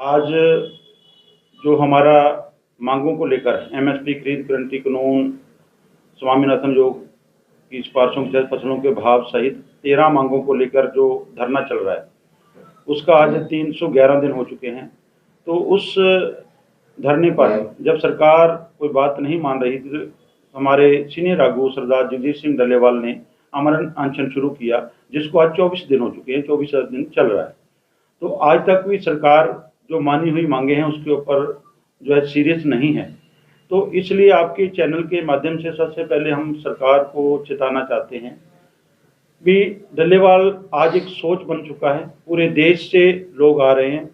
आज जो हमारा मांगों को लेकर एमएसपी खरीद गारंटी कानून, स्वामीनाथन योग की सिफारिशों के तहत फसलों के भाव सहित 13 मांगों को लेकर जो धरना चल रहा है, उसका आज 311 दिन हो चुके हैं। तो उस धरने पर जब सरकार कोई बात नहीं मान रही थी, तो हमारे सीनियर आगू सरदार जगजीत सिंह डल्लेवाल ने आमरण अनशन शुरू किया, जिसको आज 24 दिन हो चुके हैं, 24 दिन चल रहा है। तो आज तक भी सरकार जो मानी हुई मांगे हैं उसके ऊपर जो है सीरियस नहीं है। तो इसलिए आपके चैनल के माध्यम से सबसे पहले हम सरकार को चेताना चाहते हैं भी डल्लेवाल आज एक सोच बन चुका है, पूरे देश से लोग आ रहे हैं।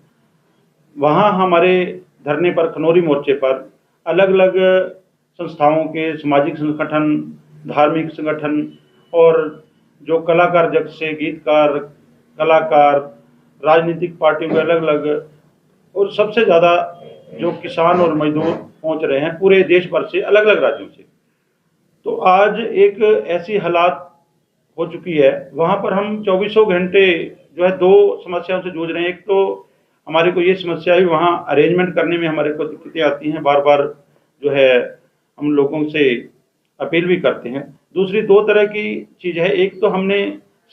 वहाँ हमारे धरने पर खनौरी मोर्चे पर अलग अलग संस्थाओं के सामाजिक संगठन, धार्मिक संगठन और जो कलाकार जगत से गीतकार, कलाकार, राजनीतिक पार्टियों के अलग अलग और सबसे ज़्यादा जो किसान और मजदूर पहुंच रहे हैं पूरे देश भर से, अलग अलग राज्यों से। तो आज एक ऐसी हालात हो चुकी है, वहाँ पर हम 24 घंटे जो है दो समस्याओं से जूझ रहे हैं। एक तो हमारे को ये समस्या है, वहाँ अरेंजमेंट करने में हमारे को दिक्कतें आती हैं, बार बार जो है हम लोगों से अपील भी करते हैं। दूसरी दो तरह की चीज़ है, एक तो हमने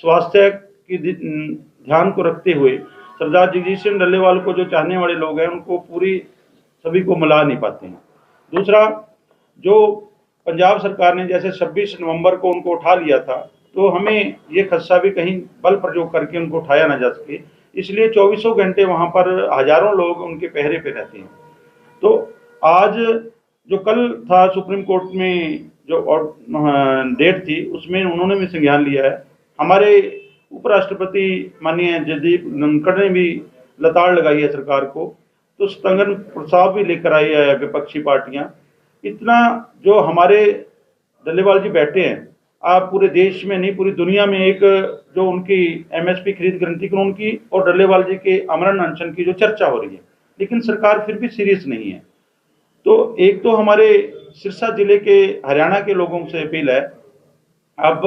स्वास्थ्य की ध्यान को रखते हुए सरदार जगजीत सिंह डल्लेवाल को जो चाहने वाले लोग हैं उनको पूरी सभी को मिला नहीं पाते हैं। दूसरा, जो पंजाब सरकार ने जैसे 26 नवंबर को उनको उठा लिया था, तो हमें ये खदशा भी कहीं बल प्रयोग करके उनको उठाया ना जा सके, इसलिए 24 घंटे वहाँ पर हजारों लोग उनके पहरे पे रहते हैं। तो आज जो कल था सुप्रीम कोर्ट में जो डेट थी, उसमें उन्होंने भी संज्ञान लिया है। हमारे उपराष्ट्रपति माननीय जगदीप धनखड़ ने भी लताड़ लगाई है सरकार को, तो स्थगन प्रस्ताव भी लेकर आई है विपक्षी पार्टियां। इतना जो हमारे डल्लेवाल जी बैठे हैं, आप पूरे देश में नहीं पूरी दुनिया में एक जो उनकी एमएसपी खरीद गारंटी कानून की और डल्लेवाल जी के आमरण अनशन की जो चर्चा हो रही है, लेकिन सरकार फिर भी सीरियस नहीं है। तो एक तो हमारे सिरसा जिले के हरियाणा के लोगों से अपील है, आप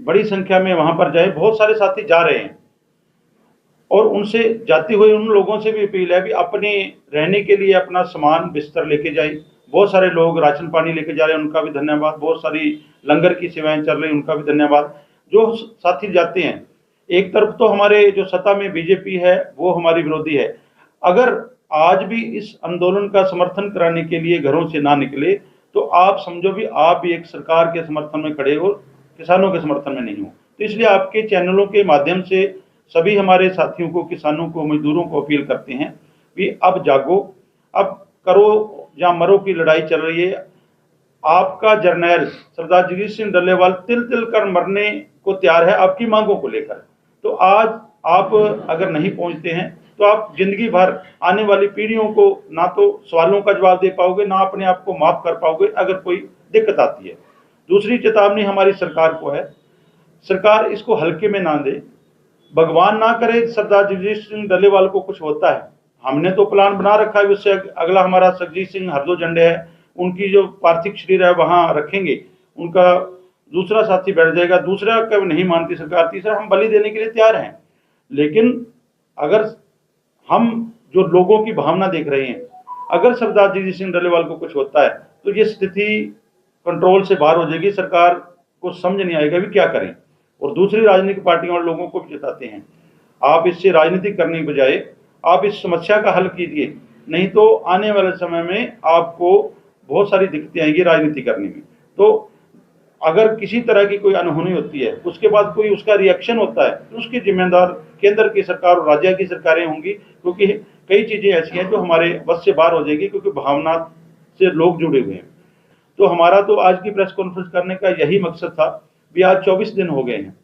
बड़ी संख्या में वहां पर जाए, बहुत सारे साथी जा रहे हैं और उनसे जाते हुए उन लोगों से भी अपील है कि अपने रहने के लिए अपना सामान बिस्तर लेके जाए। बहुत सारे लोग राशन पानी लेके जा रहे हैं, उनका भी धन्यवाद। बहुत सारी लंगर की सेवाएं चल रही, उनका भी धन्यवाद। जो साथी जाते हैं, एक तरफ तो हमारे जो सत्ता में बीजेपी है वो हमारी विरोधी है, अगर आज भी इस आंदोलन का समर्थन कराने के लिए घरों से ना निकले तो आप समझो भी आप भी एक सरकार के समर्थन में खड़े हो, किसानों के समर्थन में नहीं हो। तो इसलिए आपके चैनलों के माध्यम से सभी हमारे साथियों को, किसानों को, मजदूरों को अपील करते हैं कि अब जागो, अब करो या मरो की लड़ाई चल रही है। आपका जर्नैल सरदार जगजीत सिंह डल्लेवाल तिल तिल कर मरने को तैयार है आपकी मांगों को लेकर। तो आज आप अगर नहीं पहुंचते हैं तो आप जिंदगी भर आने वाली पीढ़ियों को ना तो सवालों का जवाब दे पाओगे, ना अपने आप को माफ कर पाओगे अगर कोई दिक्कत आती है। दूसरी चेतावनी हमारी सरकार को है, सरकार इसको हल्के में ना दे। भगवान ना करे सरदार जगजीत सिंह डल्लेवाल को कुछ होता है, हमने तो प्लान बना रखा है, उससे अगला हमारा जगजीत सिंह हरदो झंडे है, उनकी जो पार्थिव शरीर है वहां रखेंगे, उनका दूसरा साथी बैठ जाएगा। दूसरा कब नहीं मानती सरकार, तीसरा हम बलि देने के लिए तैयार हैं। लेकिन अगर हम जो लोगों की भावना देख रहे हैं, अगर सरदार जगजीत सिंह डल्लेवाल को कुछ होता है तो ये स्थिति कंट्रोल से बाहर हो जाएगी, सरकार को समझ नहीं आएगा भी क्या करें। और दूसरी राजनीतिक पार्टियों और लोगों को भी बताते हैं, आप इससे राजनीति करने के बजाय आप इस समस्या का हल कीजिए, नहीं तो आने वाले समय में आपको बहुत सारी दिक्कतें आएंगी राजनीति करने में। तो अगर किसी तरह की कोई अनहोनी होती है, उसके बाद कोई उसका रिएक्शन होता है, तो उसकी जिम्मेदार केंद्र की सरकार और राज्य की सरकारें होंगी, क्योंकि कई चीजें ऐसी हैं जो हमारे बस से बाहर हो जाएगी, क्योंकि भावना से लोग जुड़े हुए हैं। तो हमारा तो आज की प्रेस कॉन्फ्रेंस करने का यही मकसद था भी आज 24 दिन हो गए हैं,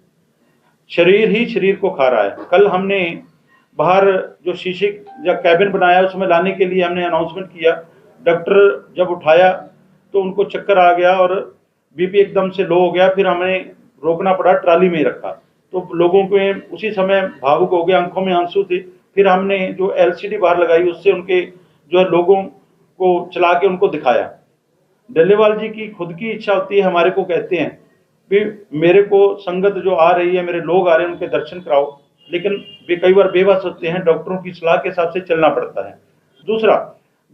शरीर ही शरीर को खा रहा है। कल हमने बाहर जो शीशे या कैबिन बनाया उसमें लाने के लिए हमने अनाउंसमेंट किया, डॉक्टर जब उठाया तो उनको चक्कर आ गया और बीपी एकदम से लो हो गया, फिर हमें रोकना पड़ा, ट्राली में रखा। तो लोगों के उसी समय भावुक हो गए, आंखों में आंसू थे। फिर हमने जो एलसीडी बाहर लगाई उससे उनके जो है लोगों को चला के उनको दिखाया। डल्लेवाल जी की खुद की इच्छा होती है, हमारे को कहते हैं भी मेरे को संगत जो आ रही है, मेरे लोग आ रहे हैं, उनके दर्शन कराओ, लेकिन वे कई बार बेबस होते हैं, डॉक्टरों की सलाह के हिसाब से चलना पड़ता है। दूसरा,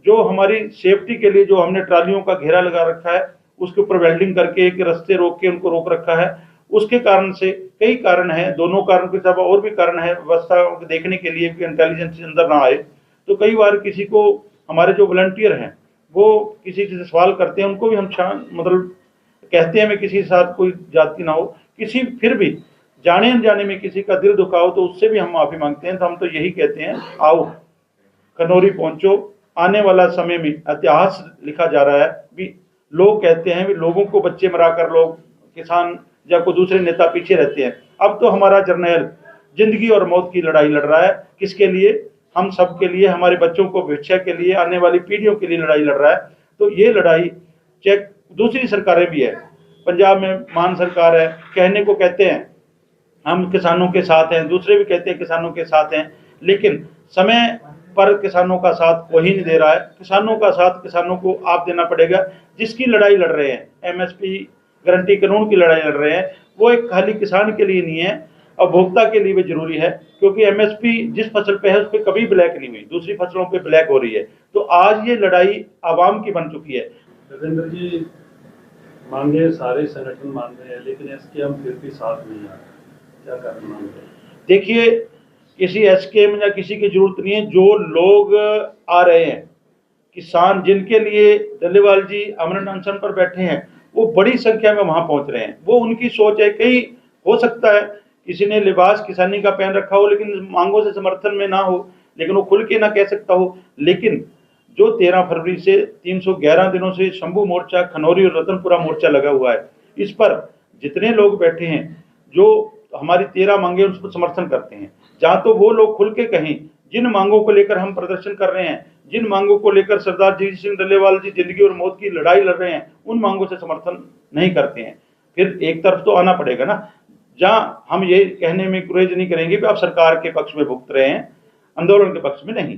जो हमारी सेफ्टी के लिए जो हमने ट्रालियों का घेरा लगा रखा है, उसके ऊपर वेल्डिंग करके एक रास्ते रोक के उनको रोक रखा है, उसके कारण से कई कारण हैं, दोनों कारण के अलावा और भी कारण है व्यवस्था को देखने के लिए कि इंटेलिजेंस अंदर ना आए। तो कई बार किसी को, हमारे जो वॉलंटियर हैं वो किसी से सवाल करते हैं, उनको भी हम मतलब कहते हैं, मैं किसी के साथ कोई जाति ना हो, किसी फिर भी जाने अनजाने में किसी का दिल दुखाओ तो उससे भी हम माफी मांगते हैं। तो हम तो यही कहते हैं, आओ खनौरी पहुंचो, आने वाला समय में इतिहास लिखा जा रहा है भी। लोग कहते हैं भी लोगों को बच्चे मराकर लोग किसान या कोई दूसरे नेता पीछे रहते हैं। अब तो हमारा जर्नैल जिंदगी और मौत की लड़ाई लड़ रहा है। किसके लिए? हम सब के लिए, हमारे बच्चों को भविष्य के लिए, आने वाली पीढ़ियों के लिए लड़ाई लड़ रहा है। तो ये लड़ाई चेक दूसरी सरकारें भी है, पंजाब में मान सरकार है, कहने को कहते हैं हम किसानों के साथ हैं, दूसरे भी कहते हैं किसानों के साथ हैं, लेकिन समय पर किसानों का साथ कोई नहीं दे रहा है। किसानों का साथ किसानों को आप देना पड़ेगा। जिसकी लड़ाई लड़ रहे हैं, एमएसपी गारंटी कानून की लड़ाई लड़ रहे हैं, वो एक खाली किसान के लिए नहीं है, उपभोक्ता के लिए भी जरूरी है, क्योंकि एमएसपी जिस फसल पे है उस पर कभी ब्लैक नहीं हुई, दूसरी फसलों पे ब्लैक हो रही है। तो आज ये लड़ाई आवाम की बन चुकी है। राजेंद्र जी, मांगे सारे संगठन मान रहे हैं, लेकिन इसके हम फिर भी साथ नहीं आ रहे, क्या कारण मान रहे हैं? देखिए, किसी एसकेएम या किसी की जरूरत नहीं है, जो लोग आ रहे हैं, किसान जिनके लिए डल्लेवाल जी अमरण अनशन पर बैठे हैं, वो बड़ी संख्या में वहां पहुंच रहे हैं। वो उनकी सोच है, कई हो सकता है किसी ने लिबास किसानी का पहन रखा हो लेकिन मांगों से समर्थन में ना हो, लेकिन वो खुल के ना कह सकता हो। लेकिन जो 13 फरवरी से 311 दिनों से शंभू मोर्चा, खनौरी और रतनपुरा मोर्चा लगा हुआ है, इस पर जितने लोग बैठे हैं, जो हमारी 13 मांगे उस पर समर्थन करते हैं, जहां तो वो लोग खुल के कहें जिन मांगों को लेकर हम प्रदर्शन कर रहे हैं, जिन मांगों को लेकर सरदार जीत सिंह डल्लेवाल जी जिंदगी और मौत की लड़ाई लड़ रहे हैं, उन मांगों से समर्थन नहीं करते हैं। फिर एक तरफ तो आना पड़ेगा ना, जहां हम ये कहने में गुरेज नहीं करेंगे कि आप सरकार के पक्ष में भुगत रहे हैं, आंदोलन के पक्ष में नहीं।